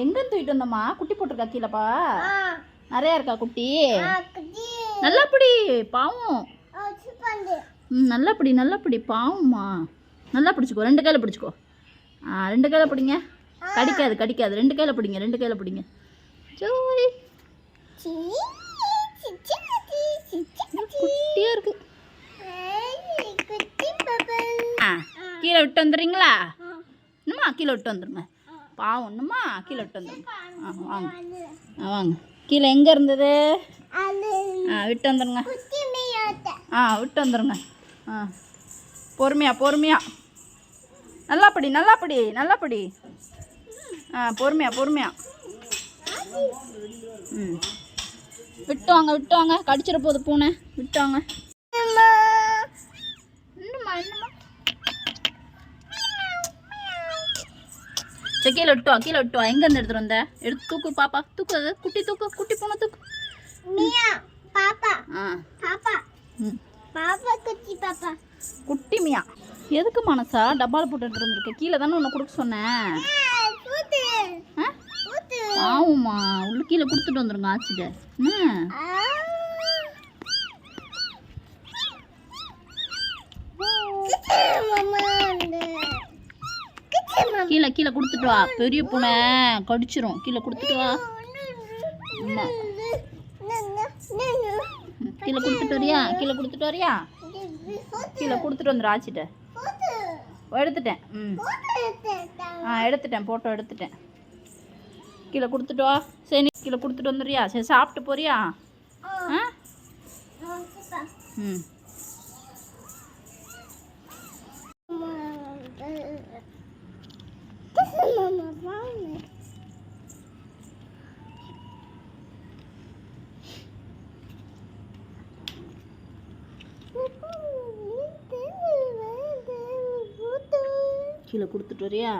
எங்க தூக்கிட்டு வந்தம்மா? குட்டி போட்டிருக்கா கீழப்பா? நிறையா இருக்கா குட்டி? நல்லா பிடி பாவம். நல்லா பிடி நல்லா பிடி பாவம்மா. நல்லா பிடிச்சிக்கோ, ரெண்டு கையில் பிடிச்சிக்கோ. ரெண்டு கையில் பிடிங்க. கடிக்காது கடிக்காது. ரெண்டு கையில் பிடிங்க, ரெண்டு கையில் பிடிங்க. ஜோய் குட்டியா இருக்கு. கீழே விட்டு வந்துடுறீங்களா? இன்னுமா கீழே விட்டு வந்துடுங்க. பாவம் இன்னுமா கீழே விட்டு வந்துடுங்க. வாங்க வாங்க. கீழே எங்கே இருந்தது? விட்டு வந்துடுங்க. விட்டு வந்துடுங்க. பொறுமையா பொறுமையா. நல்லா படி நல்லா படி நல்லா படி. பொறுமையா பொறுமையா. விட்டு வாங்க விட்டு வாங்க. கடிச்சிட போகுது பூனை. விட்டு வாங்க. இன்னுமா இன்னுமா. சரி கீழே விட்டு வா கீழே விட்டு வா. எங்கேருந்து எடுத்துகிட்டு வந்த? எடுத்து தூக்கு பாப்பா. தூக்கு. அது குட்டி தூக்கு. குட்டி பூனை தூக்கு. குட்டி மியா. எதுக்கு மனசா டப்பாவில் போட்டு எடுத்துட்டு வந்திருக்க? கீழே தானே உன்னை கொடுக்க சொன்னேன். ஆமாம்மா உள்ள கீழே கொடுத்துட்டு வந்துருங்க ஆச்சிட்ட. கீழே கீழே கொடுத்துட்டு வா. பெரிய பூனை கடிச்சிரும். கீழே கொடுத்துட்டு வா. கீழே கொடுத்துட்டு வரியா? கீழே கொடுத்துட்டு வரியா? கீழே கொடுத்துட்டு வந்துடும் ஆச்சிட்ட. எடுத்துட்டேன். எடுத்துட்டேன். போட்டோ எடுத்துட்டேன். கீழே கொடுத்துட்டு வா. சரி கீழே கொடுத்துட்டு வந்துடுறியா? சரி சாப்பிட்டு போறியா? கீழே கொடுத்துட்டு வரியா?